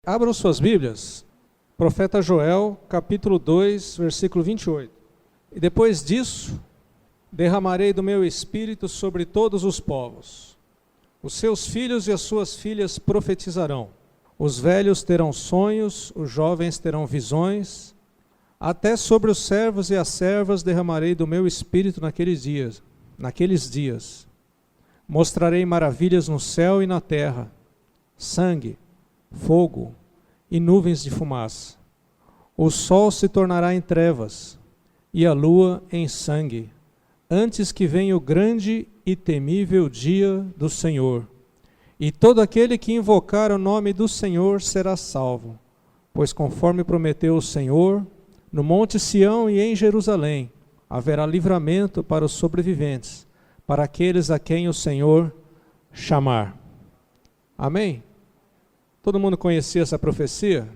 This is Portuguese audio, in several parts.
Abram suas Bíblias, profeta Joel, capítulo 2, versículo 28. E depois disso, derramarei do meu espírito sobre todos os povos. Os seus filhos e as suas filhas profetizarão. Os velhos terão sonhos, os jovens terão visões. Até sobre os servos e as servas derramarei do meu espírito naqueles dias. Mostrarei maravilhas no céu e na terra, sangue, fogo e nuvens de fumaça. O sol se tornará em trevas e a lua em sangue, antes que venha o grande e temível dia do Senhor. E todo aquele que invocar o nome do Senhor será salvo, pois conforme prometeu o Senhor, no monte Sião e em Jerusalém haverá livramento para os sobreviventes, para aqueles a quem o Senhor chamar. Amém? Todo mundo conhecia essa profecia?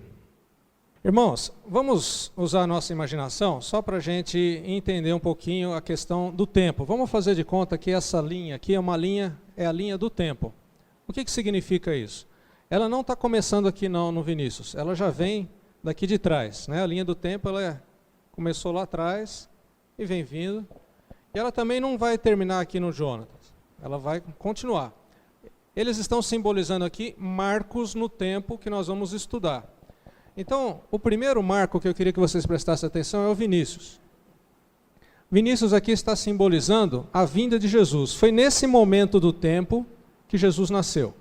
Irmãos, vamos usar a nossa imaginação só para a gente entender um pouquinho a questão do tempo. Vamos fazer de conta que essa linha aqui é a linha do tempo. O que significa isso? Ela não está começando aqui no Vinícius, ela já vem daqui de trás, né? A linha do tempo começou lá atrás e vem vindo. E ela também não vai terminar aqui no Jonatas, ela vai continuar. Eles estão simbolizando aqui marcos no tempo que nós vamos estudar. Então, o primeiro marco que eu queria que vocês prestassem atenção é o Vinícius. Vinícius aqui está simbolizando a vinda de Jesus. Foi nesse momento do tempo que Jesus nasceu.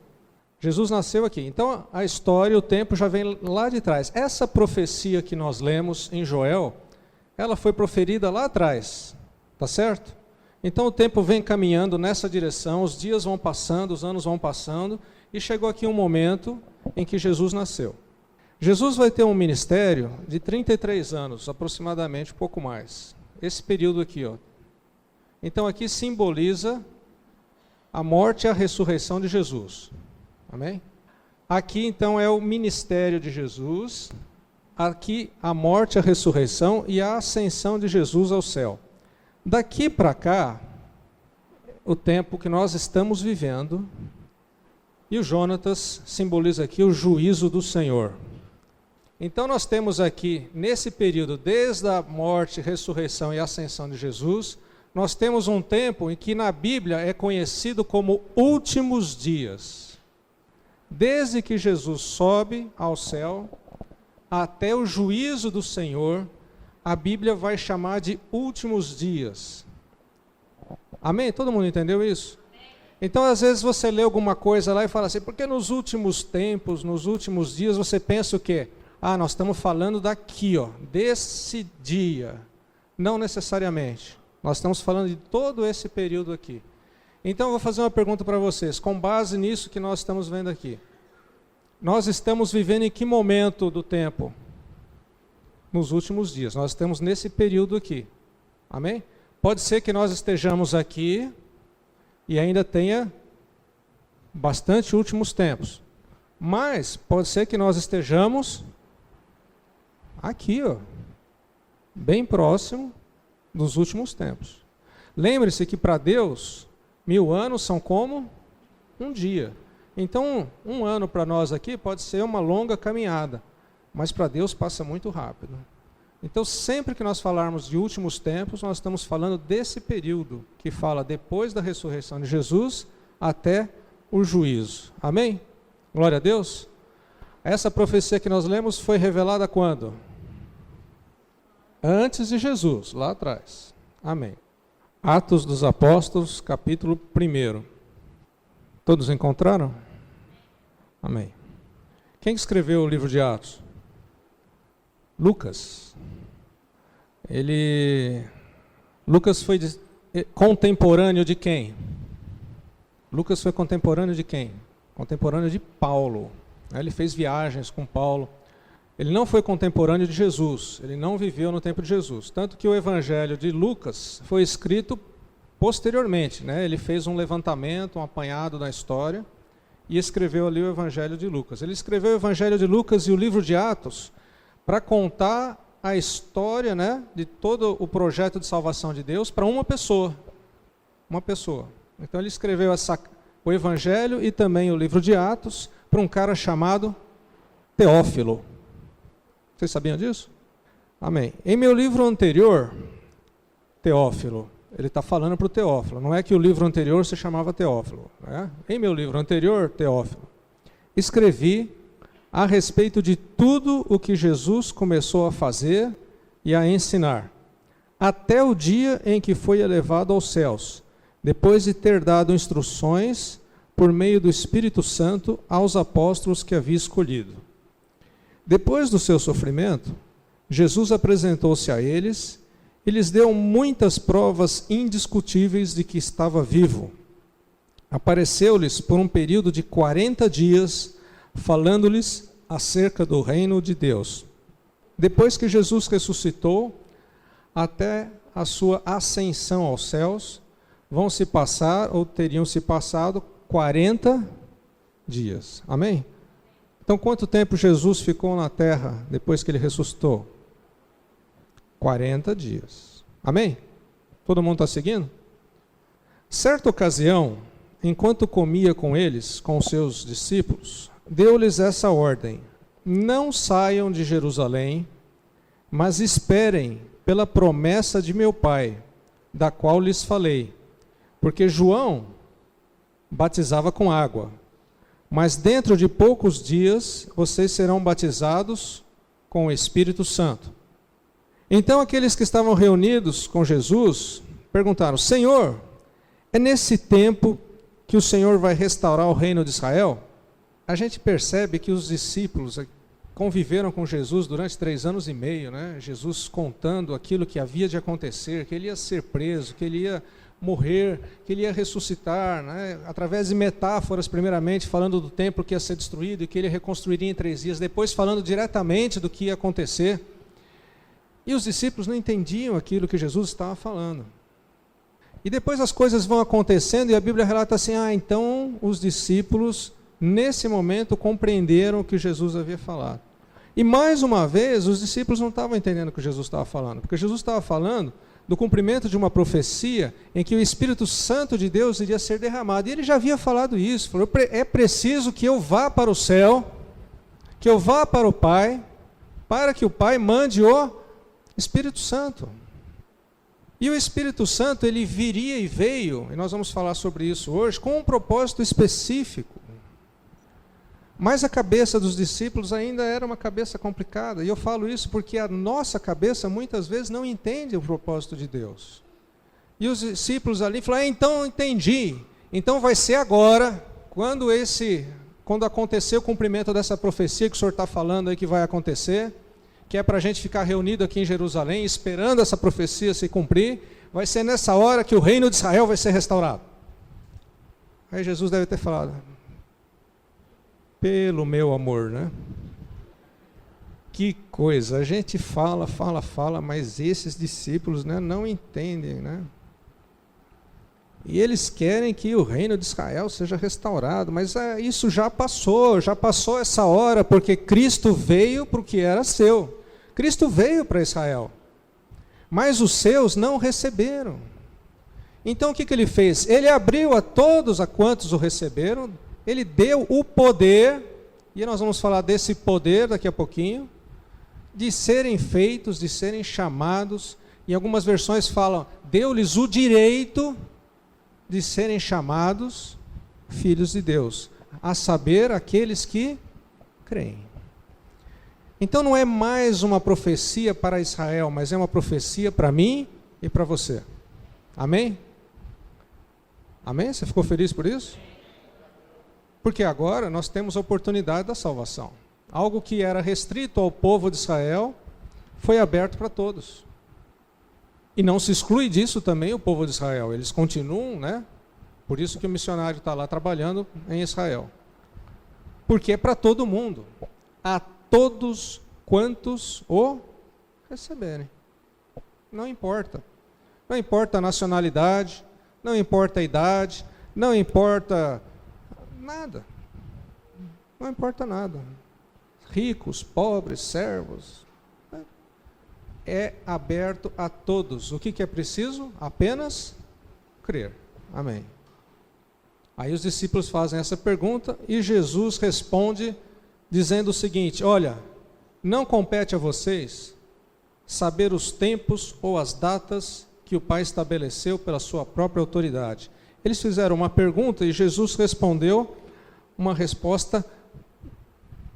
Jesus nasceu aqui. Então, a história, o tempo já vem lá de trás. Essa profecia que nós lemos em Joel, ela foi proferida lá atrás, tá certo? Então o tempo vem caminhando nessa direção, os dias vão passando, os anos vão passando, e chegou aqui um momento em que Jesus nasceu. Jesus vai ter um ministério de 33 anos, aproximadamente, um pouco mais. Esse período aqui, ó. Então aqui simboliza a morte e a ressurreição de Jesus. Amém? Aqui então é o ministério de Jesus, aqui a morte, a ressurreição e a ascensão de Jesus ao céu. Daqui para cá, o tempo que nós estamos vivendo, e o Jonatas simboliza aqui o juízo do Senhor. Então nós temos aqui, nesse período, desde a morte, ressurreição e ascensão de Jesus, nós temos um tempo em que na Bíblia é conhecido como últimos dias. Desde que Jesus sobe ao céu, até o juízo do Senhor, a Bíblia vai chamar de últimos dias. Amém? Todo mundo entendeu isso? Então, às vezes você lê alguma coisa lá e fala assim, porque nos últimos tempos, nos últimos dias, você pensa o quê? Ah, nós estamos falando daqui, ó, desse dia. Não necessariamente. Nós estamos falando de todo esse período aqui. Então, eu vou fazer uma pergunta para vocês, com base nisso que nós estamos vendo aqui. Nós estamos vivendo em que momento do tempo? Nos últimos dias. Nós estamos nesse período aqui. Amém? Pode ser que nós estejamos aqui e ainda tenha bastante últimos tempos. Mas pode ser que nós estejamos aqui, ó, bem próximo dos últimos tempos. Lembre-se que para Deus, 1000 anos são como um dia. Então, um ano para nós aqui pode ser uma longa caminhada, mas para Deus passa muito rápido. Então, sempre que nós falarmos de últimos tempos, nós estamos falando desse período, que fala depois da ressurreição de Jesus até o juízo. Amém? Glória a Deus. Essa profecia que nós lemos foi revelada quando? Antes de Jesus, lá atrás. Amém. Atos dos Apóstolos, capítulo 1. Todos encontraram? Amém. Quem escreveu o livro de Atos? Lucas. Lucas foi contemporâneo de quem? Lucas foi contemporâneo de quem? Contemporâneo de Paulo. Ele fez viagens com Paulo. Ele não foi contemporâneo de Jesus, ele não viveu no tempo de Jesus. Tanto que o Evangelho de Lucas foi escrito posteriormente, né? Ele fez um levantamento, um apanhado da história e escreveu ali o Evangelho de Lucas. Ele escreveu o Evangelho de Lucas e o livro de Atos para contar a história, né, de todo o projeto de salvação de Deus para uma pessoa. Uma pessoa. Então ele escreveu o Evangelho e também o livro de Atos para um cara chamado Teófilo. Vocês sabiam disso? Amém. Em meu livro anterior, Teófilo, ele está falando para o Teófilo, não é que o livro anterior se chamava Teófilo, né? Em meu livro anterior, Teófilo, escrevi a respeito de tudo o que Jesus começou a fazer e a ensinar, até o dia em que foi elevado aos céus, depois de ter dado instruções por meio do Espírito Santo aos apóstolos que havia escolhido. Depois do seu sofrimento, Jesus apresentou-se a eles e lhes deu muitas provas indiscutíveis de que estava vivo. Apareceu-lhes por um período de 40 dias, falando-lhes acerca do reino de Deus. Depois que Jesus ressuscitou, até a sua ascensão aos céus, vão se passar, ou teriam se passado, 40 dias. Amém? Então, quanto tempo Jesus ficou na terra depois que ele ressuscitou? 40 dias. Amém? Todo mundo está seguindo? Certa ocasião, enquanto comia com eles, com os seus discípulos, deu-lhes essa ordem: não saiam de Jerusalém, mas esperem pela promessa de meu Pai, da qual lhes falei. Porque João batizava com água, mas dentro de poucos dias vocês serão batizados com o Espírito Santo. Então aqueles que estavam reunidos com Jesus perguntaram: Senhor, é nesse tempo que o Senhor vai restaurar o reino de Israel? A gente percebe que os discípulos conviveram com Jesus durante 3 anos e meio, né? Jesus contando aquilo que havia de acontecer, que ele ia ser preso, que ele ia morrer, que ele ia ressuscitar, né? Através de metáforas, primeiramente falando do templo que ia ser destruído e que ele reconstruiria em 3 dias, depois falando diretamente do que ia acontecer. E os discípulos não entendiam aquilo que Jesus estava falando. E depois as coisas vão acontecendo e a Bíblia relata assim: então os discípulos, nesse momento, compreenderam o que Jesus havia falado. E mais uma vez, os discípulos não estavam entendendo o que Jesus estava falando, porque Jesus estava falando do cumprimento de uma profecia em que o Espírito Santo de Deus iria ser derramado. E ele já havia falado isso, falou: é preciso que eu vá para o céu, que eu vá para o Pai, para que o Pai mande o Espírito Santo. E o Espírito Santo, ele viria e veio, e nós vamos falar sobre isso hoje, com um propósito específico. Mas a cabeça dos discípulos ainda era uma cabeça complicada. E eu falo isso porque a nossa cabeça muitas vezes não entende o propósito de Deus. E os discípulos ali falaram: então entendi. Então vai ser agora, quando acontecer o cumprimento dessa profecia que o senhor está falando aí que vai acontecer, que é para a gente ficar reunido aqui em Jerusalém, esperando essa profecia se cumprir, vai ser nessa hora que o reino de Israel vai ser restaurado. Aí Jesus deve ter falado: pelo meu amor, né? Que coisa, a gente fala, mas esses discípulos, né, não entendem, né? E eles querem que o reino de Israel seja restaurado, mas isso já passou essa hora, porque Cristo veio para o que era seu. Cristo veio para Israel, mas os seus não receberam. Então o que ele fez? Ele abriu a todos a quantos o receberam, ele deu o poder, e nós vamos falar desse poder daqui a pouquinho, de serem feitos, de serem chamados. Em algumas versões falam: deu-lhes o direito de serem chamados filhos de Deus, a saber, aqueles que creem. Então não é mais uma profecia para Israel, mas é uma profecia para mim e para você. Amém? Amém? Você ficou feliz por isso? Porque agora nós temos a oportunidade da salvação. Algo que era restrito ao povo de Israel foi aberto para todos. E não se exclui disso também o povo de Israel. Eles continuam, né? Por isso que o missionário está lá trabalhando em Israel. Porque é para todo mundo. A todos quantos o receberem. Não importa. Não importa a nacionalidade, não importa a idade, não importa nada. Não importa nada. Ricos, pobres, servos. É aberto a todos. O que é preciso? Apenas crer. Amém. Aí os discípulos fazem essa pergunta e Jesus responde dizendo o seguinte: olha, não compete a vocês saber os tempos ou as datas que o Pai estabeleceu pela sua própria autoridade. Eles fizeram uma pergunta e Jesus respondeu uma resposta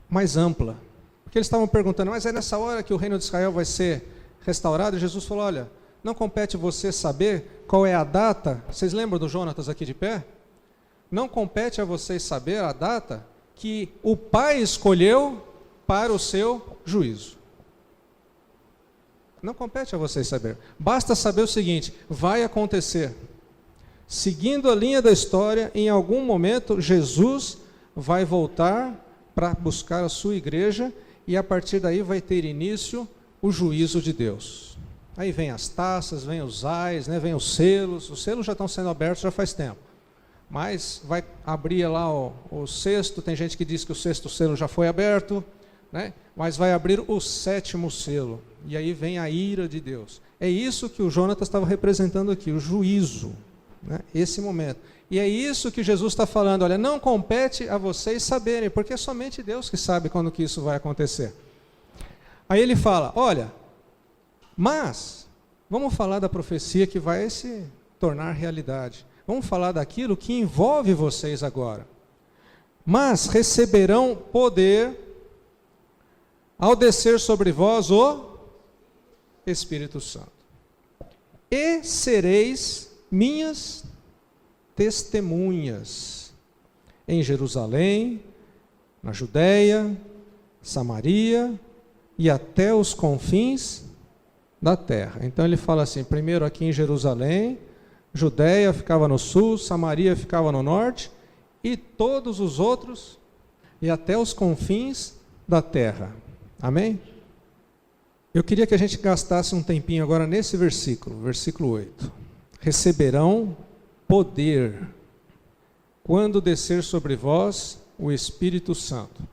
mais ampla. Porque eles estavam perguntando, mas é nessa hora que o reino de Israel vai ser restaurado? E Jesus falou, olha, não compete você saber qual é a data. Vocês lembram do Jonatas aqui de pé? Não compete a vocês saber a data que o Pai escolheu para o seu juízo. Não compete a vocês saber. Basta saber o seguinte: vai acontecer. Seguindo a linha da história, em algum momento Jesus vai voltar para buscar a sua igreja e a partir daí vai ter início o juízo de Deus. Aí vem as taças, vem os ais, né, vem os selos já estão sendo abertos já faz tempo. Mas vai abrir lá o sexto, tem gente que diz que o sexto selo já foi aberto, né, mas vai abrir o sétimo selo, e aí vem a ira de Deus. É isso que o Jonatas estava representando aqui, o juízo, né, esse momento. E é isso que Jesus está falando, olha, não compete a vocês saberem, porque é somente Deus que sabe quando que isso vai acontecer. Aí ele fala, olha, mas vamos falar da profecia que vai se tornar realidade. Vamos falar daquilo que envolve vocês agora. Mas receberão poder ao descer sobre vós o Espírito Santo. E sereis minhas testemunhas em Jerusalém, na Judéia, Samaria e até os confins da terra. Então ele fala assim, primeiro aqui em Jerusalém, Judéia ficava no sul, Samaria ficava no norte, e todos os outros, e até os confins da terra. Amém? Eu queria que a gente gastasse um tempinho agora nesse versículo, versículo 8. Receberão poder quando descer sobre vós o Espírito Santo.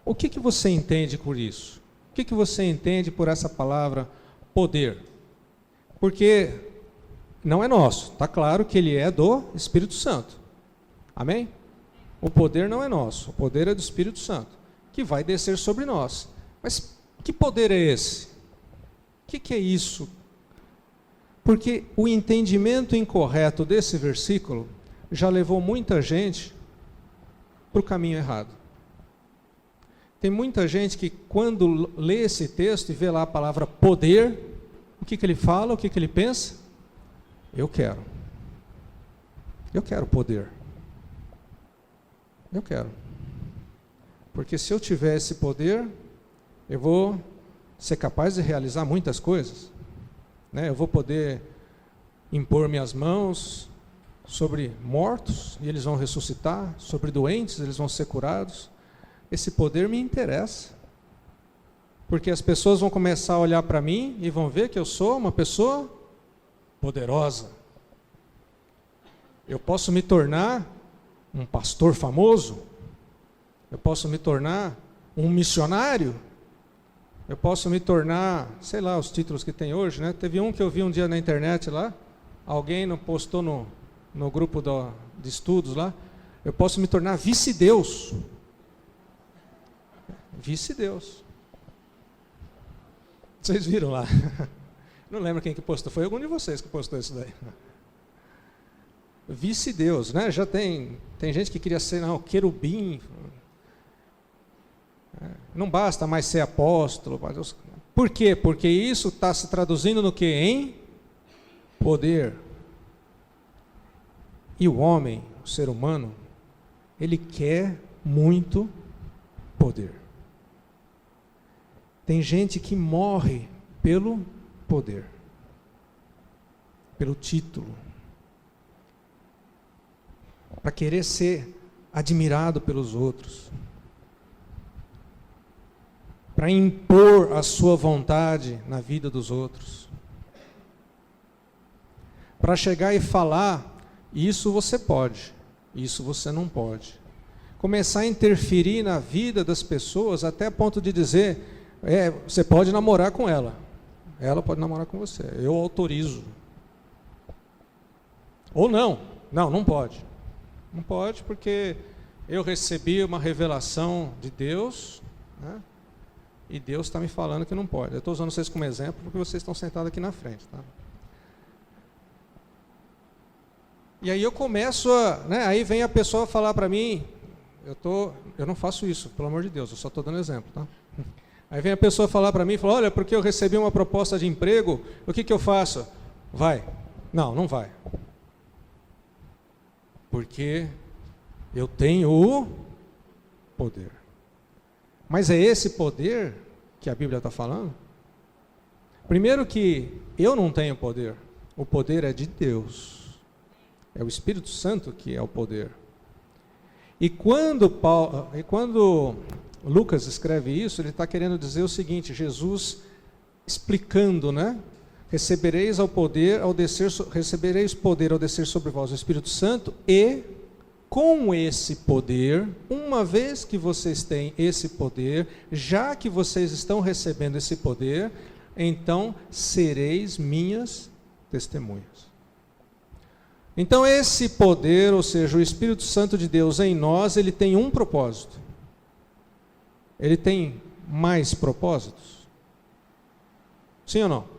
O que você entende por isso? O que você entende por essa palavra poder? Porque não é nosso, está claro que ele é do Espírito Santo. Amém? O poder não é nosso, o poder é do Espírito Santo, que vai descer sobre nós. Mas que poder é esse? O que é isso? Porque o entendimento incorreto desse versículo já levou muita gente para o caminho errado. Tem muita gente que quando lê esse texto e vê lá a palavra poder, o que ele fala, o que ele pensa? Eu quero poder. Eu quero. Porque se eu tiver esse poder, eu vou ser capaz de realizar muitas coisas, né? Eu vou poder impor minhas mãos sobre mortos e eles vão ressuscitar, sobre doentes eles vão ser curados. Esse poder me interessa, porque as pessoas vão começar a olhar para mim e vão ver que eu sou uma pessoa poderosa. Eu posso me tornar um pastor famoso, eu posso me tornar um missionário, eu posso me tornar, sei lá, os títulos que tem hoje, né? Teve um que eu vi um dia na internet lá, alguém postou no grupo de estudos lá, eu posso me tornar vice-deus. Vice-deus. Vocês viram lá? Não lembro quem que postou, foi algum de vocês que postou isso daí. Vice-deus, né? Já tem gente que queria ser querubim. Não basta mais ser apóstolo. Por quê? Porque isso está se traduzindo no quê? Em poder. E o homem, o ser humano, ele quer muito poder. Tem gente que morre pelo poder, pelo título, para querer ser admirado pelos outros, para impor a sua vontade na vida dos outros, para chegar e falar, isso você pode, isso você não pode. Começar a interferir na vida das pessoas até a ponto de dizer, você pode namorar com ela pode namorar com você, eu autorizo. Ou não pode. Não pode porque eu recebi uma revelação de Deus, né? E Deus está me falando que não pode. Eu estou usando vocês como exemplo porque vocês estão sentados aqui na frente. Tá? E aí eu começo né, aí vem a pessoa falar para mim, eu não faço isso, pelo amor de Deus, eu só estou dando exemplo. Tá? Aí vem a pessoa falar para mim e fala, olha, porque eu recebi uma proposta de emprego, o que eu faço? Vai. Não vai. Porque eu tenho o poder. Mas é esse poder que a Bíblia está falando? Primeiro que eu não tenho poder. O poder é de Deus. É o Espírito Santo que é o poder. E quando Lucas escreve isso, ele está querendo dizer o seguinte, Jesus explicando, né? Recebereis poder ao descer sobre vós o Espírito Santo, e com esse poder, uma vez que vocês têm esse poder, já que vocês estão recebendo esse poder, então sereis minhas testemunhas. Então esse poder, ou seja, o Espírito Santo de Deus em nós, ele tem um propósito. Ele tem mais propósitos? Sim ou não?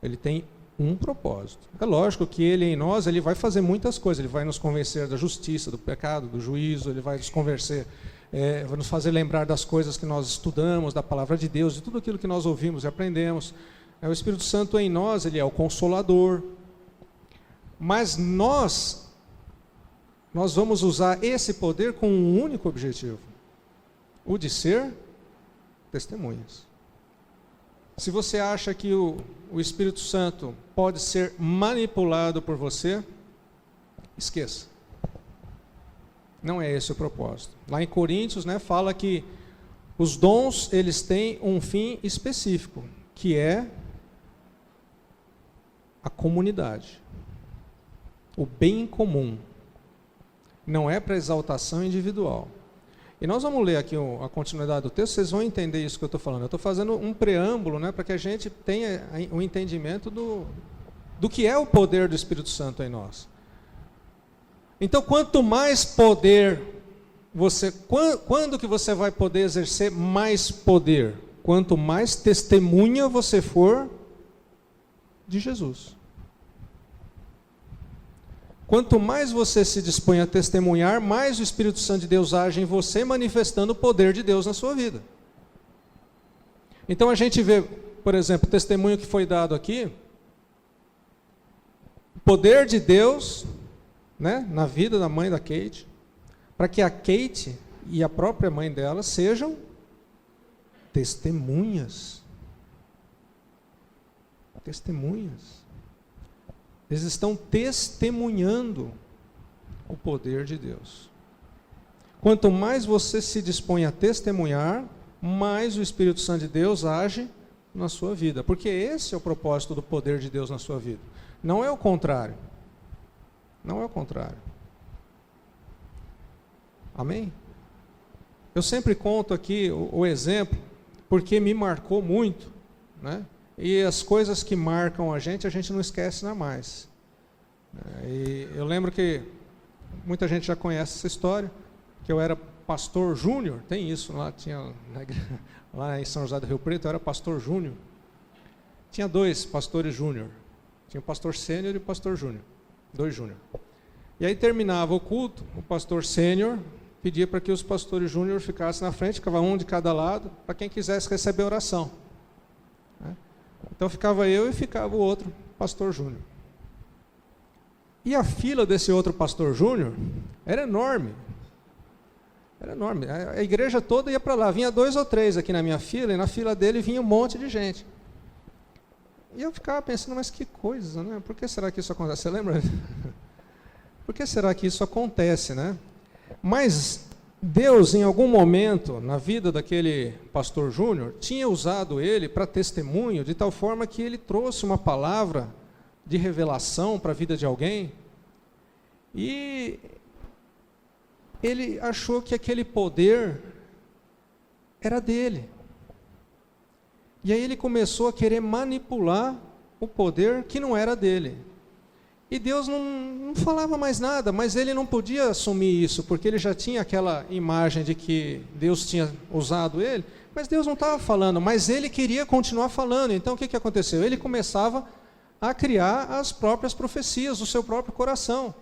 Ele tem um propósito. É lógico que ele em nós, ele vai fazer muitas coisas, ele vai nos convencer da justiça, do pecado, do juízo, ele vai nos convencer, vai nos fazer lembrar das coisas que nós estudamos, da palavra de Deus, de tudo aquilo que nós ouvimos e aprendemos. O Espírito Santo em nós, ele é o Consolador. Mas nós vamos usar esse poder com um único objetivo, o de ser testemunhas. Se você acha que o Espírito Santo pode ser manipulado por você, esqueça. Não é esse o propósito. Lá em Coríntios, né, fala que os dons, eles têm um fim específico, que é a comunidade, o bem comum. Não é para exaltação individual. E nós vamos ler aqui a continuidade do texto, vocês vão entender isso que eu estou falando. Eu estou fazendo um preâmbulo, né, para que a gente tenha o entendimento do que é o poder do Espírito Santo em nós. Então, quanto mais poder quando que você vai poder exercer mais poder? Quanto mais testemunha você for de Jesus. Quanto mais você se dispõe a testemunhar, mais o Espírito Santo de Deus age em você, manifestando o poder de Deus na sua vida. Então a gente vê, por exemplo, o testemunho que foi dado aqui, o poder de Deus, né, na vida da mãe da Kate, para que a Kate e a própria mãe dela sejam testemunhas. Testemunhas. Eles estão testemunhando o poder de Deus. Quanto mais você se dispõe a testemunhar, mais o Espírito Santo de Deus age na sua vida. Porque esse é o propósito do poder de Deus na sua vida. Não é o contrário. Não é o contrário. Amém? Eu sempre conto aqui o exemplo, porque me marcou muito, né? E as coisas que marcam a gente não esquece mais. E eu lembro que muita gente já conhece essa história, que eu era pastor júnior, tem isso lá, lá em São José do Rio Preto, eu era pastor júnior. Tinha 2 pastores júnior, tinha o pastor sênior e o pastor júnior, 2 júnior. E aí terminava o culto, o pastor sênior pedia para que os pastores júnior ficassem na frente, ficava um de cada lado, para quem quisesse receber oração. Então ficava eu e ficava o outro pastor júnior. E a fila desse outro pastor júnior era enorme. Era enorme. A igreja toda ia para lá. Vinha 2 ou 3 aqui na minha fila, e na fila dele vinha um monte de gente. E eu ficava pensando, mas que coisa, né? Por que será que isso acontece? Você lembra? Por que será que isso acontece, né? Mas Deus, em algum momento na vida daquele pastor júnior, tinha usado ele para testemunho, de tal forma que ele trouxe uma palavra de revelação para a vida de alguém, e ele achou que aquele poder era dele. E aí ele começou a querer manipular o poder que não era dele. E Deus não falava mais nada, mas ele não podia assumir isso, porque ele já tinha aquela imagem de que Deus tinha usado ele, mas Deus não estava falando, mas ele queria continuar falando. Então o que aconteceu? Ele começava a criar as próprias profecias do seu próprio coração.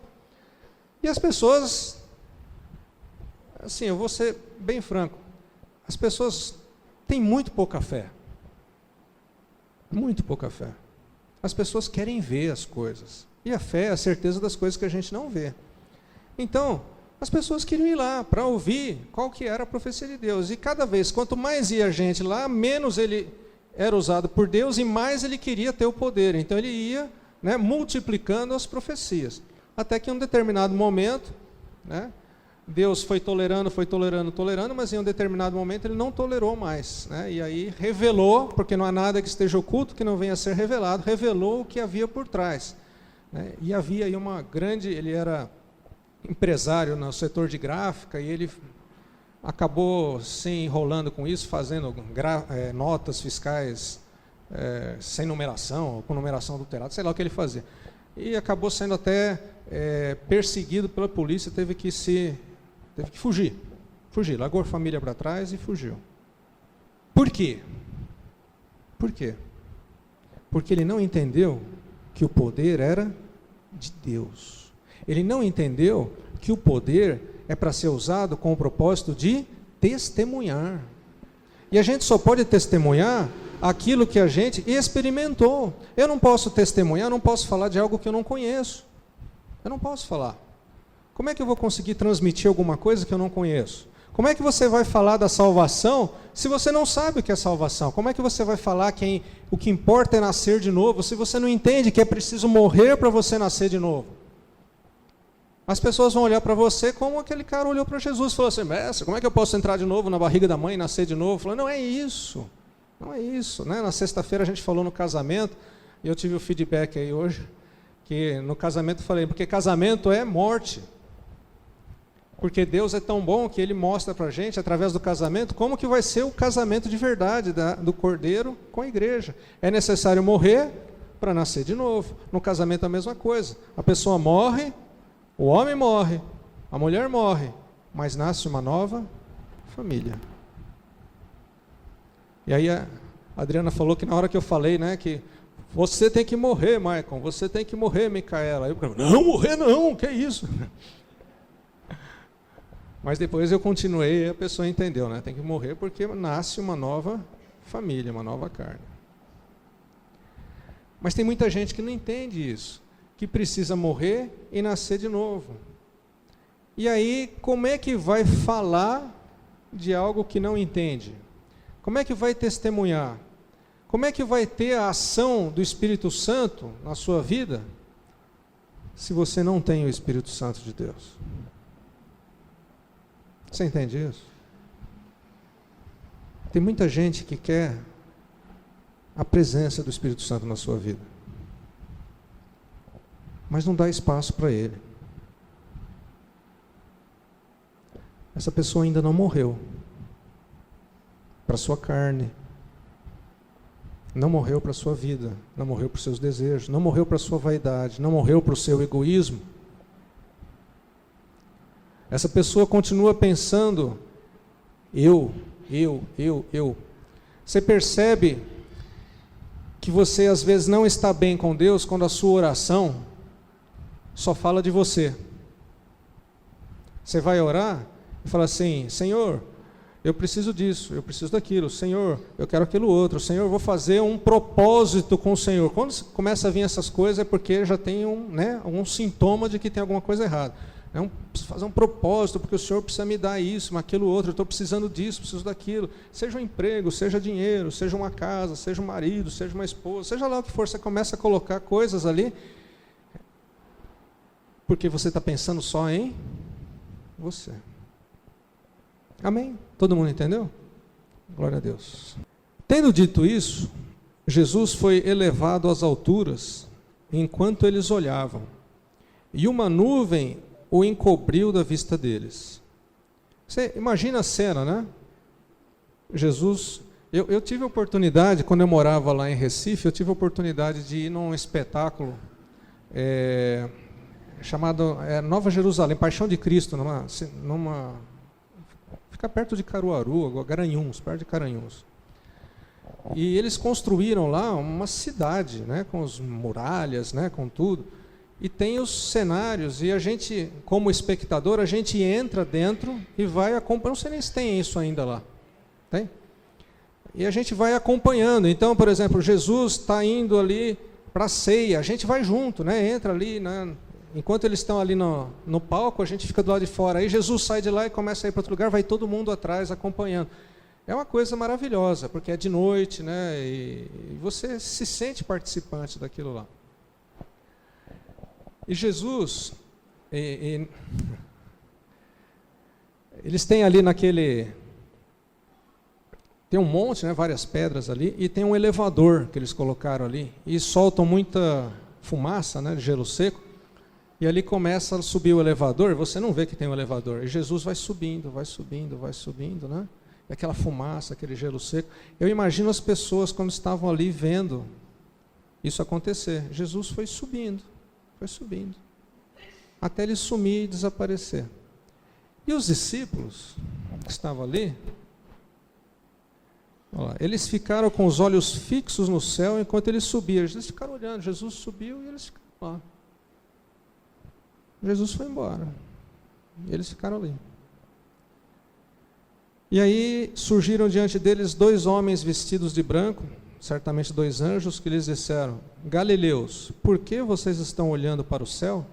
E as pessoas, assim, eu vou ser bem franco, as pessoas têm muito pouca fé. Muito pouca fé. As pessoas querem ver as coisas. E a fé é a certeza das coisas que a gente não vê. Então, as pessoas queriam ir lá para ouvir qual que era a profecia de Deus. E cada vez, quanto mais ia a gente lá, menos ele era usado por Deus e mais ele queria ter o poder. Então ele ia, né, multiplicando as profecias. Até que em um determinado momento, né, Deus foi tolerando, mas em um determinado momento ele não tolerou mais, né? E aí revelou, porque não há nada que esteja oculto que não venha a ser revelado, revelou o que havia por trás, né? E havia aí ele era empresário no setor de gráfica, e ele acabou se enrolando com isso, fazendo notas fiscais sem numeração, ou com numeração adulterada, sei lá o que ele fazia. E acabou sendo até perseguido pela polícia, teve que fugir, largou a família para trás e fugiu. Por quê? Por quê? Porque ele não entendeu que o poder era de Deus. Ele não entendeu que o poder é para ser usado com o propósito de testemunhar. E a gente só pode testemunhar aquilo que a gente experimentou. Eu não posso testemunhar, não posso falar de algo que eu não conheço. Eu não posso falar. Como é que eu vou conseguir transmitir alguma coisa que eu não conheço? Como é que você vai falar da salvação se você não sabe o que é salvação? Como é que você vai falar que o que importa é nascer de novo se você não entende que é preciso morrer para você nascer de novo? As pessoas vão olhar para você como aquele cara olhou para Jesus e falou assim: mestre, como é que eu posso entrar de novo na barriga da mãe e nascer de novo? Falou: não é isso, não é isso, né? Na sexta-feira a gente falou no casamento, e eu tive o feedback aí hoje, que no casamento eu falei, porque casamento é morte. Porque Deus é tão bom que Ele mostra para a gente, através do casamento, como que vai ser o casamento de verdade do Cordeiro com a igreja. É necessário morrer para nascer de novo. No casamento é a mesma coisa. A pessoa morre, o homem morre, a mulher morre, mas nasce uma nova família. E aí a Adriana falou que na hora que eu falei, né, que você tem que morrer, Maicon, você tem que morrer, Micaela. Aí eu falei: não, morrer não, que isso? Mas depois eu continuei e a pessoa entendeu, né? Tem que morrer porque nasce uma nova família, uma nova carne. Mas tem muita gente que não entende isso, que precisa morrer e nascer de novo. E aí, como é que vai falar de algo que não entende? Como é que vai testemunhar? Como é que vai ter a ação do Espírito Santo na sua vida se você não tem o Espírito Santo de Deus? Você entende isso? Tem muita gente que quer a presença do Espírito Santo na sua vida, mas não dá espaço para ele. Essa pessoa ainda não morreu para a sua carne, não morreu para a sua vida, não morreu para os seus desejos, não morreu para a sua vaidade, não morreu para o seu egoísmo. Essa pessoa continua pensando, eu. Você percebe que você às vezes não está bem com Deus quando a sua oração só fala de você. Você vai orar e fala assim: Senhor, eu preciso disso, eu preciso daquilo, Senhor, eu quero aquilo outro, Senhor, eu vou fazer um propósito com o Senhor. Quando começa a vir essas coisas é porque já tem um sintoma de que tem alguma coisa errada. Preciso fazer um propósito, porque o Senhor precisa me dar isso, aquilo outro, eu estou precisando disso, preciso daquilo. Seja um emprego, seja dinheiro, seja uma casa, seja um marido, seja uma esposa, seja lá o que for, você começa a colocar coisas ali, porque você está pensando só em você. Amém? Todo mundo entendeu? Glória a Deus. Tendo dito isso, Jesus foi elevado às alturas enquanto eles olhavam, e uma nuvem o encobriu da vista deles. Você imagina a cena, né? Jesus, eu tive a oportunidade, quando eu morava lá em Recife, eu tive a oportunidade de ir num espetáculo chamado Nova Jerusalém, Paixão de Cristo, fica perto de Caruaru, Garanhuns, perto de Garanhuns. E eles construíram lá uma cidade, né, com as muralhas, né, com tudo. E tem os cenários, e a gente, como espectador, a gente entra dentro e vai acompanhando. Não sei nem se tem isso ainda lá. Tem? E a gente vai acompanhando. Então, por exemplo, Jesus está indo ali para a ceia, a gente vai junto, né? Entra ali, né? Enquanto eles estão ali no palco, a gente fica do lado de fora. Aí Jesus sai de lá e começa a ir para outro lugar, vai todo mundo atrás acompanhando. É uma coisa maravilhosa, porque é de noite, né? E você se sente participante daquilo lá. E Jesus, eles têm ali tem um monte, né, várias pedras ali, e tem um elevador que eles colocaram ali, e soltam muita fumaça, né, de gelo seco, e ali começa a subir o elevador, você não vê que tem um elevador, e Jesus vai subindo, né, e aquela fumaça, aquele gelo seco. Eu imagino as pessoas quando estavam ali vendo isso acontecer. Jesus foi subindo, até ele sumir e desaparecer. E os discípulos que estavam ali, eles ficaram com os olhos fixos no céu enquanto ele subia. Eles ficaram olhando, Jesus subiu e eles ficaram lá. Jesus foi embora. E eles ficaram ali. E aí surgiram diante deles 2 homens vestidos de branco, certamente 2 anjos, que lhes disseram: Galileus, por que vocês estão olhando para o céu?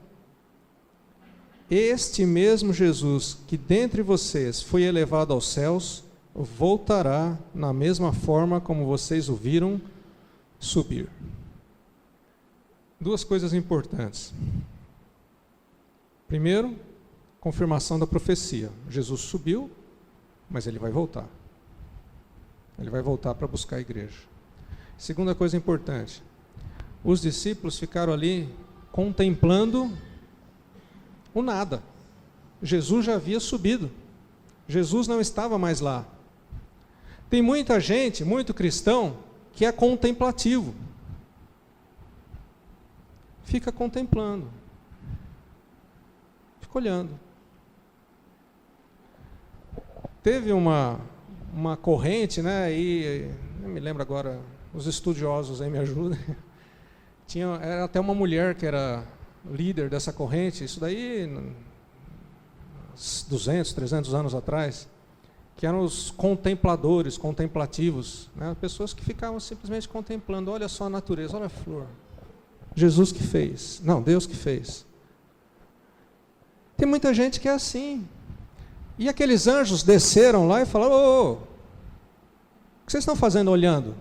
Este mesmo Jesus que dentre vocês foi elevado aos céus, voltará na mesma forma como vocês o viram subir. 2 coisas importantes. Primeiro, confirmação da profecia. Jesus subiu, mas ele vai voltar. Ele vai voltar para buscar a igreja. Segunda coisa importante. Os discípulos ficaram ali contemplando o nada. Jesus já havia subido. Jesus não estava mais lá. Tem muita gente, muito cristão, que é contemplativo. Fica contemplando. Fica olhando. Teve uma corrente, e não me lembro agora, os estudiosos aí me ajudem. Era até uma mulher que era líder dessa corrente, isso daí 200, 300 anos atrás, que eram os contempladores, contemplativos, né? Pessoas que ficavam simplesmente contemplando. Olha só a natureza, olha a flor. Jesus que fez. Não, Deus que fez. Tem muita gente que é assim. E aqueles anjos desceram lá e falaram: o que vocês estão fazendo olhando?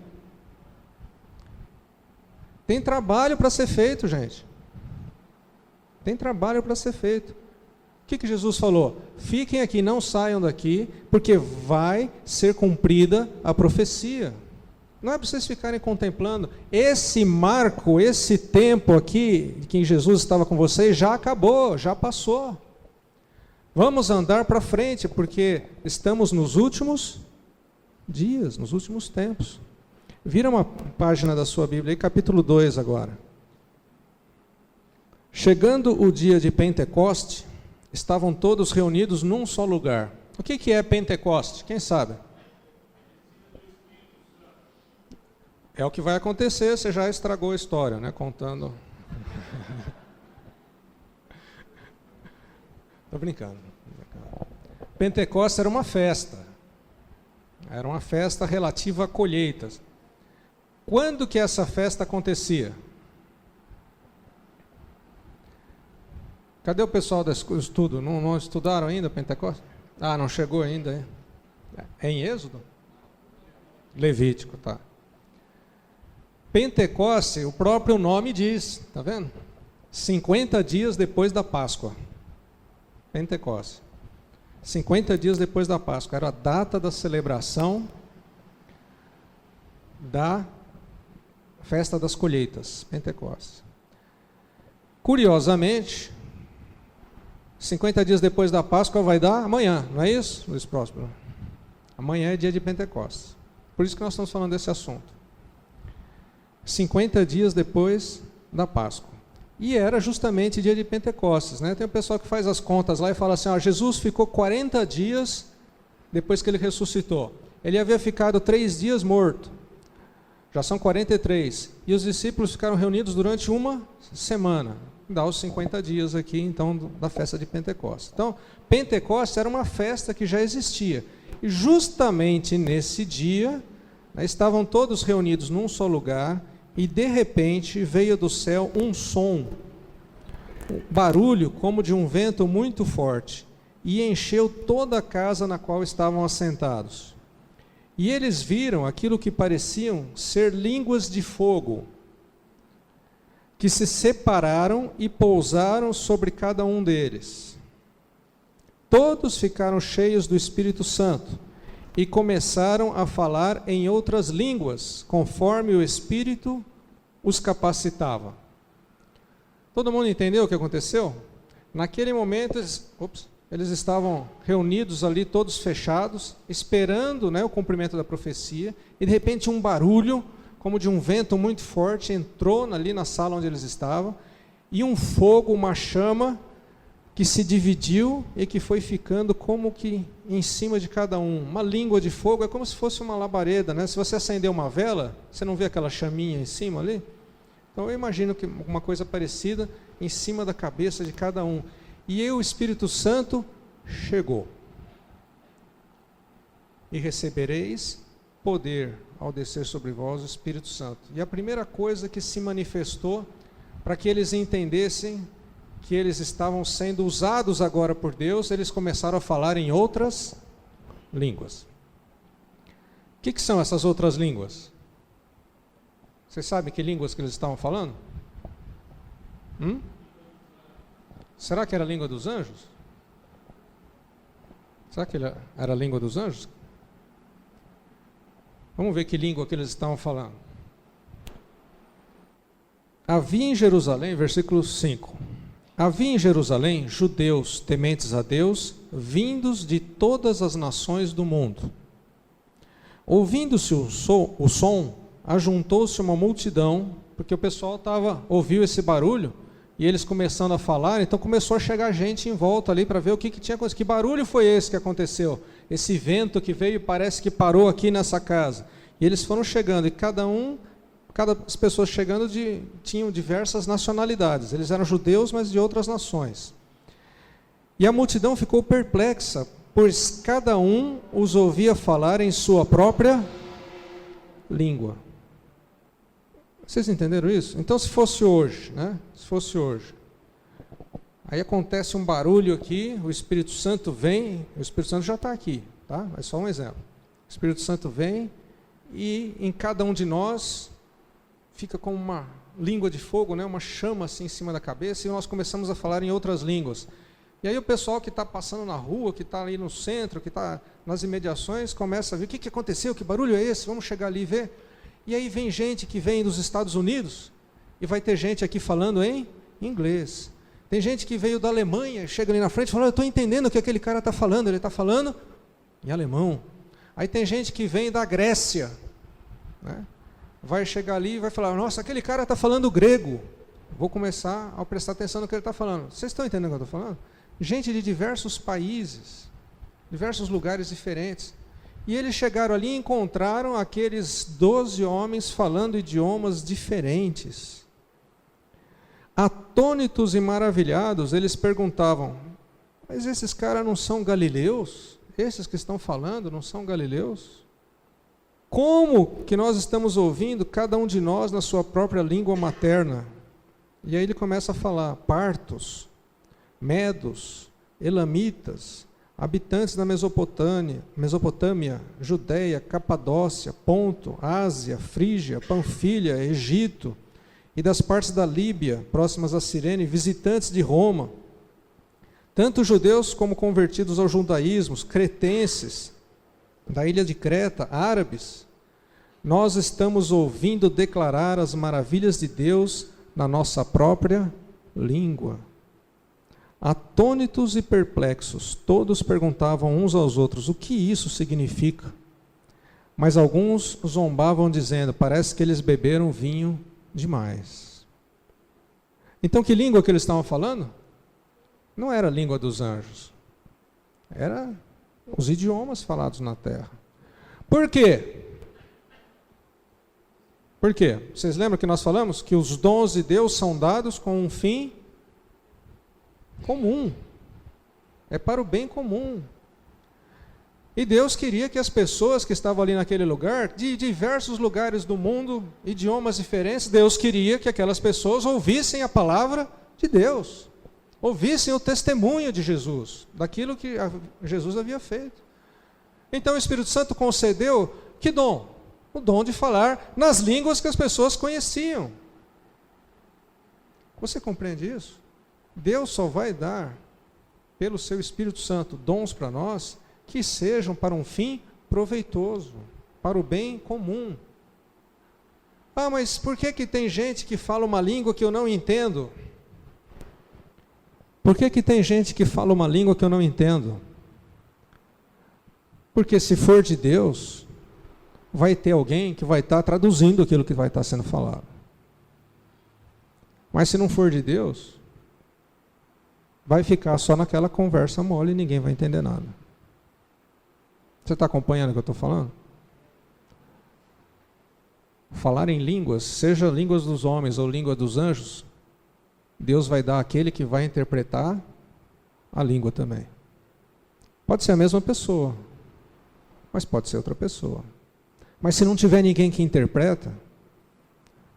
Tem trabalho para ser feito, gente. Tem trabalho para ser feito. O que Jesus falou? Fiquem aqui, não saiam daqui, porque vai ser cumprida a profecia. Não é para vocês ficarem contemplando. Esse marco, esse tempo aqui, que Jesus estava com vocês, já acabou, já passou. Vamos andar para frente, porque estamos nos últimos dias, nos últimos tempos. Vira uma página da sua Bíblia aí, capítulo 2 agora. Chegando o dia de Pentecoste, estavam todos reunidos num só lugar. O que é Pentecoste? Quem sabe? É o que vai acontecer, você já estragou a história, né? Contando. Estou brincando. Pentecoste era uma festa. Era uma festa relativa a colheitas. Quando que essa festa acontecia? Cadê o pessoal do estudo? Não estudaram ainda Pentecostes? Ah, não chegou ainda, hein? É em Êxodo? Levítico, tá. Pentecoste, o próprio nome diz, tá vendo? 50 dias depois da Páscoa. Pentecoste. 50 dias depois da Páscoa. Era a data da celebração da festa das colheitas. Pentecoste. Curiosamente, 50 dias depois da Páscoa vai dar amanhã, não é isso, Luiz Próspero? Amanhã é dia de Pentecostes. Por isso que nós estamos falando desse assunto. 50 dias depois da Páscoa. E era justamente dia de Pentecostes, né? Tem o pessoal que faz as contas lá e fala assim, Jesus ficou 40 dias depois que ele ressuscitou. Ele havia ficado 3 dias morto, já são 43, e os discípulos ficaram reunidos durante uma semana, dá os 50 dias aqui, então, da festa de Pentecostes. Então, Pentecostes era uma festa que já existia, e justamente nesse dia, estavam todos reunidos num só lugar, e de repente veio do céu um som, um barulho como de um vento muito forte, e encheu toda a casa na qual estavam assentados. E eles viram aquilo que pareciam ser línguas de fogo, que se separaram e pousaram sobre cada um deles. Todos ficaram cheios do Espírito Santo e começaram a falar em outras línguas, conforme o Espírito os capacitava. Todo mundo entendeu o que aconteceu? Naquele momento, eles estavam reunidos ali, todos fechados, esperando, né, o cumprimento da profecia, e de repente um barulho, como de um vento muito forte, entrou ali na sala onde eles estavam, e um fogo, uma chama, que se dividiu e que foi ficando como que em cima de cada um. Uma língua de fogo é como se fosse uma labareda, né? Se você acender uma vela, você não vê aquela chaminha em cima ali? Então eu imagino que uma coisa parecida em cima da cabeça de cada um. E aí o Espírito Santo chegou. E recebereis poder ao descer sobre vós o Espírito Santo. E a primeira coisa que se manifestou, para que eles entendessem que eles estavam sendo usados agora por Deus, eles começaram a falar em outras línguas. O que são essas outras línguas? Vocês sabem que línguas que eles estavam falando? Será que era a língua dos anjos? Será que era a língua dos anjos? Vamos ver que língua que eles estavam falando. Havia em Jerusalém, versículo 5. Havia em Jerusalém judeus tementes a Deus, vindos de todas as nações do mundo. Ouvindo-se o som, ajuntou-se uma multidão, porque o pessoal ouviu esse barulho, e eles começando a falar, então começou a chegar gente em volta ali para ver o que tinha acontecido. Que barulho foi esse que aconteceu? Esse vento que veio parece que parou aqui nessa casa. E eles foram chegando, e as pessoas chegando tinham diversas nacionalidades. Eles eram judeus, mas de outras nações. E a multidão ficou perplexa, pois cada um os ouvia falar em sua própria língua. Vocês entenderam isso? Então, se fosse hoje, né? Se fosse hoje, aí acontece um barulho aqui, o Espírito Santo vem, o Espírito Santo já está aqui, tá? É só um exemplo. O Espírito Santo vem e em cada um de nós fica com uma língua de fogo, né? Uma chama assim em cima da cabeça, e nós começamos a falar em outras línguas. E aí o pessoal que está passando na rua, que está ali no centro, que está nas imediações, começa a ver o que aconteceu, que barulho é esse, vamos chegar ali e ver. E aí vem gente que vem dos Estados Unidos, e vai ter gente aqui falando em inglês. Tem gente que veio da Alemanha, chega ali na frente e fala, eu estou entendendo o que aquele cara está falando, ele está falando em alemão. Aí tem gente que vem da Grécia, né? Vai chegar ali e vai falar, nossa, aquele cara está falando grego. Vou começar a prestar atenção no que ele está falando. Vocês estão entendendo o que eu estou falando? Gente de diversos países, diversos lugares diferentes. E eles chegaram ali e encontraram aqueles 12 homens falando idiomas diferentes. Atônitos e maravilhados, eles perguntavam, mas esses caras não são galileus? Esses que estão falando não são galileus? Como que nós estamos ouvindo, cada um de nós, na sua própria língua materna? E aí ele começa a falar, partos, medos, elamitas, habitantes da Mesopotâmia, Judéia, Capadócia, Ponto, Ásia, Frígia, Panfilha, Egito, e das partes da Líbia, próximas a Cirene, visitantes de Roma, tanto judeus como convertidos ao judaísmo, cretenses, da ilha de Creta, árabes, nós estamos ouvindo declarar as maravilhas de Deus na nossa própria língua. Atônitos e perplexos, todos perguntavam uns aos outros, o que isso significa? Mas alguns zombavam dizendo, parece que eles beberam vinho demais. Então, que língua que eles estavam falando? Não era a língua dos anjos. Era os idiomas falados na terra. Por quê? Por quê? Vocês lembram que nós falamos que os dons de Deus são dados com um fim comum. É para o bem comum. E Deus queria que as pessoas que estavam ali naquele lugar, de diversos lugares do mundo, idiomas diferentes, Deus queria que aquelas pessoas ouvissem a palavra de Deus. Ouvissem o testemunho de Jesus, daquilo que Jesus havia feito. Então o Espírito Santo concedeu que dom? O dom de falar nas línguas que as pessoas conheciam. Você compreende isso? Deus só vai dar, pelo seu Espírito Santo, dons para nós que sejam para um fim proveitoso, para o bem comum. Ah, mas por que tem gente que fala uma língua que eu não entendo? Por que tem gente que fala uma língua que eu não entendo? Porque se for de Deus, vai ter alguém que vai estar traduzindo aquilo que vai estar sendo falado. Mas se não for de Deus, vai ficar só naquela conversa mole e ninguém vai entender nada. Você está acompanhando o que eu estou falando? Falar em línguas, seja línguas dos homens ou língua dos anjos, Deus vai dar aquele que vai interpretar a língua também. Pode ser a mesma pessoa, mas pode ser outra pessoa. Mas se não tiver ninguém que interpreta,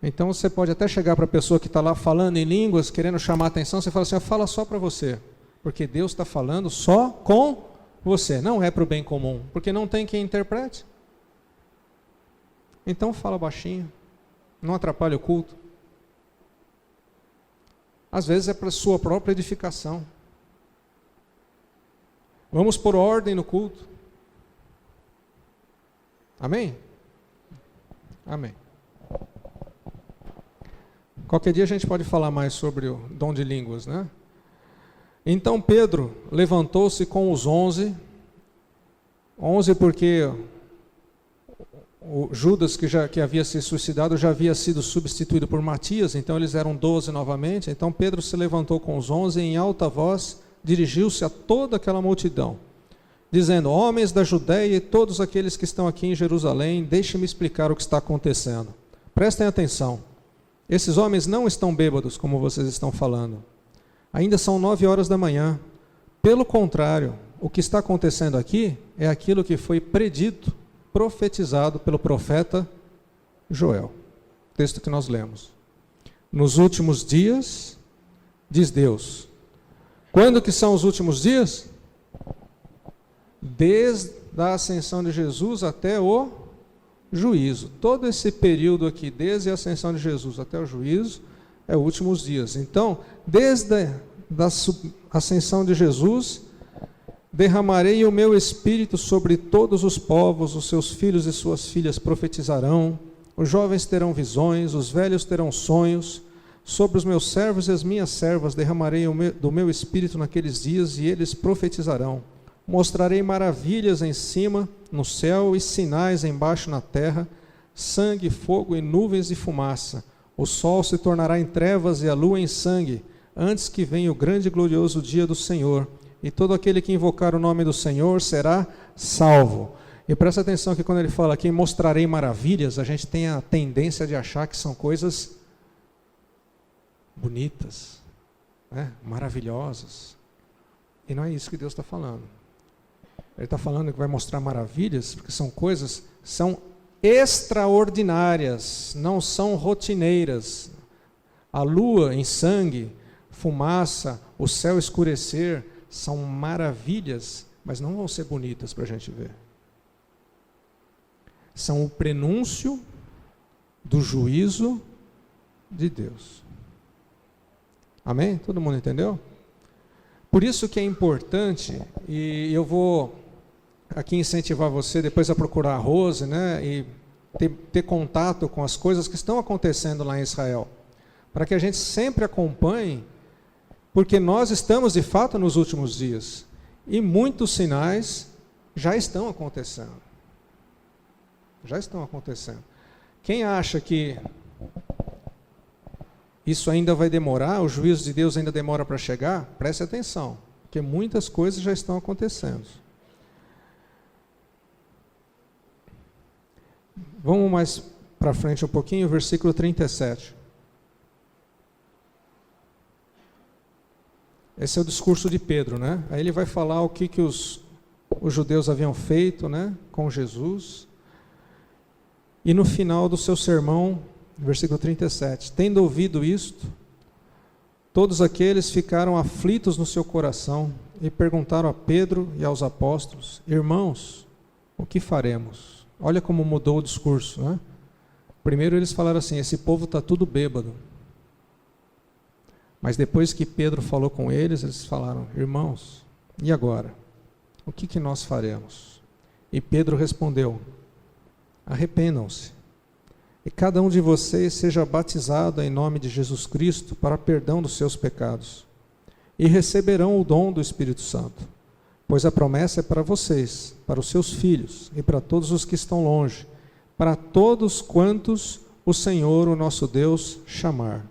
então você pode até chegar para a pessoa que está lá falando em línguas, querendo chamar a atenção, você fala assim, fala só para você, porque Deus está falando só com você, não é para o bem comum, porque não tem quem interprete. Então fala baixinho, não atrapalha o culto. Às vezes é para a sua própria edificação. Vamos pôr ordem no culto. Amém? Amém. Qualquer dia a gente pode falar mais sobre o dom de línguas, né? Então Pedro levantou-se com os 11 porque o Judas, que havia se suicidado, já havia sido substituído por Matias, então eles eram 12 novamente. Então Pedro se levantou com os 11 e em alta voz dirigiu-se a toda aquela multidão, dizendo, homens da Judéia e todos aqueles que estão aqui em Jerusalém, deixem-me explicar o que está acontecendo. Prestem atenção, esses homens não estão bêbados, como vocês estão falando. Ainda são 9 horas da manhã. Pelo contrário, o que está acontecendo aqui é aquilo que foi predito, profetizado pelo profeta Joel. Texto que nós lemos. Nos últimos dias, diz Deus. Quando que são os últimos dias? Desde a ascensão de Jesus até o juízo. Todo esse período aqui, desde a ascensão de Jesus até o juízo, é os últimos dias. Então, desde a ascensão de Jesus, derramarei o meu espírito sobre todos os povos, os seus filhos e suas filhas profetizarão, os jovens terão visões, os velhos terão sonhos, sobre os meus servos e as minhas servas derramarei do meu espírito naqueles dias e eles profetizarão. Mostrarei maravilhas em cima, no céu, e sinais embaixo na terra, sangue, fogo e nuvens de fumaça. O sol se tornará em trevas e a lua em sangue, antes que venha o grande e glorioso dia do Senhor. E todo aquele que invocar o nome do Senhor será salvo. E presta atenção que quando ele fala aqui, mostrarei maravilhas, a gente tem a tendência de achar que são coisas bonitas, né? Maravilhosas. E não é isso que Deus está falando. Ele está falando que vai mostrar maravilhas, porque são coisas, são extraordinárias, não são rotineiras. A lua em sangue, fumaça, o céu escurecer, são maravilhas, mas não vão ser bonitas para a gente ver. São o prenúncio do juízo de Deus. Amém? Todo mundo entendeu? Por isso que é importante, e eu vou aqui incentivar você depois a procurar a Rose, né, e ter contato com as coisas que estão acontecendo lá em Israel, para que a gente sempre acompanhe, porque nós estamos de fato nos últimos dias, e muitos sinais já estão acontecendo. Já estão acontecendo. Quem acha que isso ainda vai demorar, o juízo de Deus ainda demora para chegar, preste atenção, porque muitas coisas já estão acontecendo. Vamos mais para frente um pouquinho, versículo 37. Esse é o discurso de Pedro, né? Aí ele vai falar o que os judeus haviam feito, né, com Jesus. E no final do seu sermão, versículo 37, tendo ouvido isto, todos aqueles ficaram aflitos no seu coração e perguntaram a Pedro e aos apóstolos: irmãos, o que faremos? Olha como mudou o discurso, né? Primeiro eles falaram assim: esse povo está tudo bêbado. Mas depois que Pedro falou com eles, eles falaram: irmãos, e agora? O que nós faremos? E Pedro respondeu: arrependam-se, e cada um de vocês seja batizado em nome de Jesus Cristo para perdão dos seus pecados, e receberão o dom do Espírito Santo, pois a promessa é para vocês, para os seus filhos e para todos os que estão longe, para todos quantos o Senhor, o nosso Deus, chamar.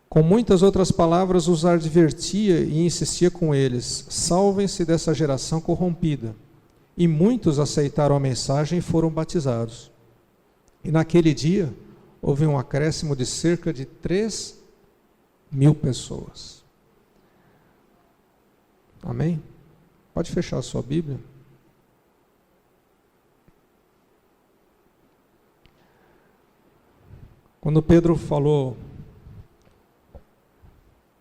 Com muitas outras palavras os advertia e insistia com eles: salvem-se dessa geração corrompida. E muitos aceitaram a mensagem e foram batizados. E naquele dia houve um acréscimo de cerca de 3.000 pessoas. Amém? Pode fechar a sua Bíblia. Quando Pedro falou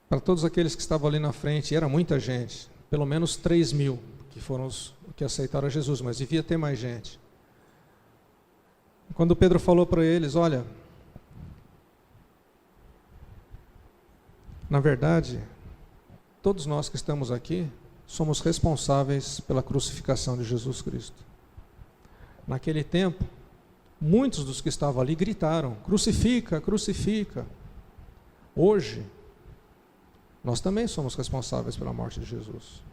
para todos aqueles que estavam ali na frente, e era muita gente, pelo menos 3.000, que foram os que aceitaram a Jesus, mas devia ter mais gente. Quando Pedro falou para eles: olha, na verdade, todos nós que estamos aqui somos responsáveis pela crucificação de Jesus Cristo. Naquele tempo, muitos dos que estavam ali gritaram: crucifica, crucifica. Hoje, nós também somos responsáveis pela morte de Jesus,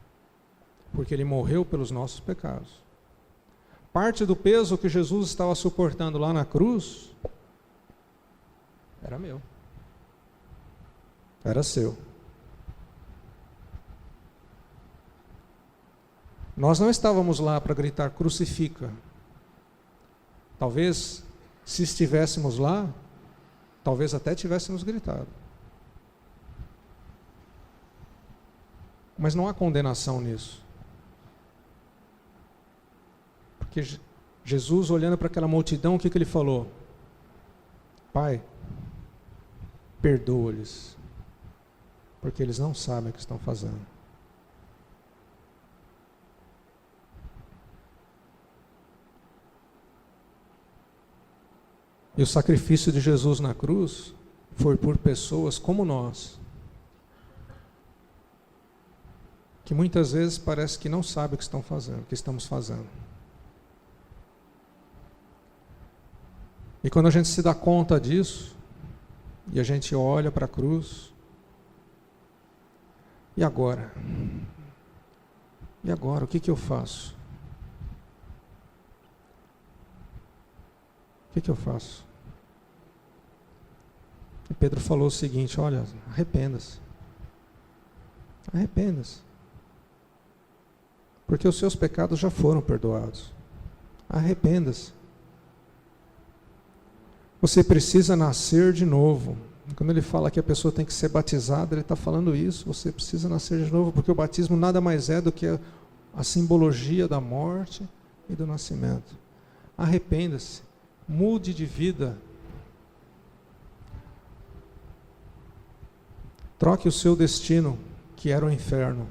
porque Ele morreu pelos nossos pecados. Parte do peso que Jesus estava suportando lá na cruz era meu, era seu. Nós não estávamos lá para gritar crucifica. Talvez, se estivéssemos lá, talvez até tivéssemos gritado. Mas não há condenação nisso. Porque Jesus, olhando para aquela multidão, o que ele falou? Pai, perdoa-lhes, porque eles não sabem o que estão fazendo. E o sacrifício de Jesus na cruz foi por pessoas como nós, que muitas vezes parece que não sabem o que estão fazendo, o que estamos fazendo. E quando a gente se dá conta disso, e a gente olha para a cruz, e agora? E agora, o que eu faço? O que eu faço? E Pedro falou o seguinte: olha, arrependa-se. Arrependa-se. Porque os seus pecados já foram perdoados. Arrependa-se. Você precisa nascer de novo. Quando ele fala que a pessoa tem que ser batizada, ele está falando isso. Você precisa nascer de novo, porque o batismo nada mais é do que a simbologia da morte e do nascimento. Arrependa-se. Mude de vida. Troque o seu destino, que era o inferno,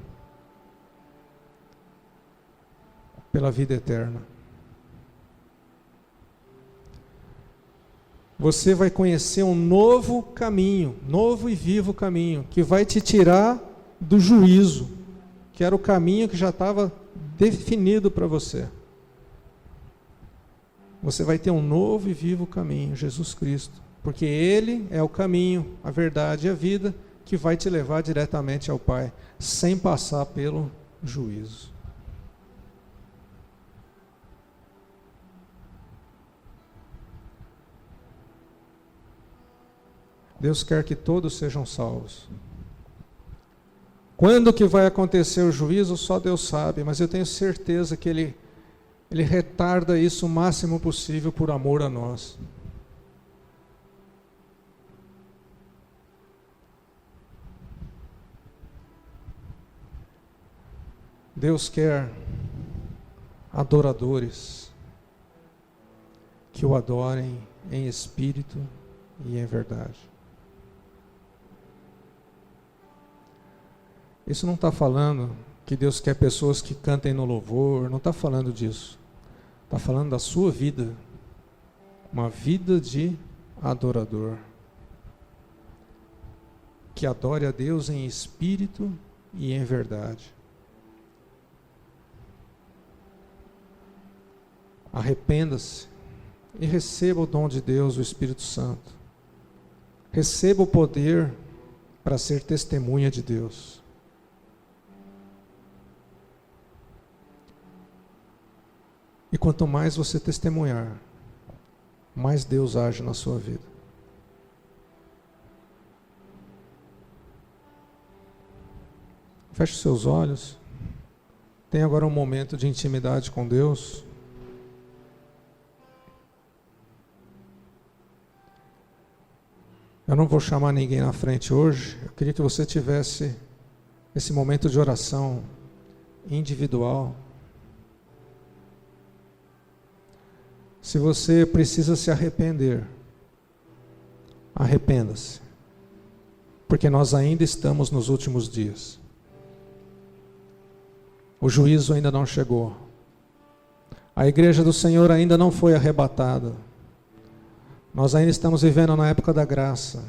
pela vida eterna. Você vai conhecer um novo caminho, novo e vivo caminho, que vai te tirar do juízo, que era o caminho que já estava definido para você. Você vai ter um novo e vivo caminho, Jesus Cristo, porque Ele é o caminho, a verdade e a vida, que vai te levar diretamente ao Pai, sem passar pelo juízo. Deus quer que todos sejam salvos. Quando que vai acontecer o juízo, só Deus sabe, mas eu tenho certeza que Ele retarda isso o máximo possível por amor a nós. Deus quer adoradores que o adorem em espírito e em verdade. Isso não está falando que Deus quer pessoas que cantem no louvor, não está falando disso. Está falando da sua vida, uma vida de adorador, que adore a Deus em espírito e em verdade. Arrependa-se e receba o dom de Deus, o Espírito Santo. Receba o poder para ser testemunha de Deus. E quanto mais você testemunhar, mais Deus age na sua vida. Feche os seus olhos. Tenha agora um momento de intimidade com Deus. Eu não vou chamar ninguém na frente hoje. Eu queria que você tivesse esse momento de oração individual. Se você precisa se arrepender, arrependa-se. Porque nós ainda estamos nos últimos dias. O juízo ainda não chegou. A igreja do Senhor ainda não foi arrebatada. Nós ainda estamos vivendo na época da graça.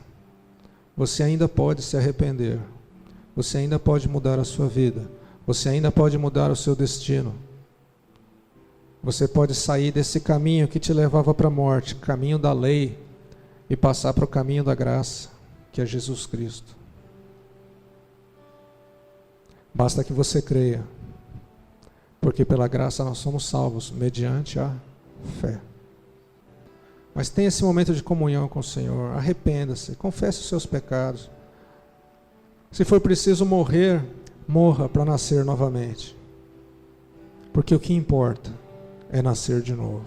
Você ainda pode se arrepender. Você ainda pode mudar a sua vida. Você ainda pode mudar o seu destino. Você pode sair desse caminho que te levava para a morte, caminho da lei, e passar para o caminho da graça, que é Jesus Cristo. Basta que você creia, porque pela graça nós somos salvos, mediante a fé. Mas tenha esse momento de comunhão com o Senhor, arrependa-se, confesse os seus pecados. Se for preciso morrer, morra para nascer novamente. Porque o que importa é nascer de novo.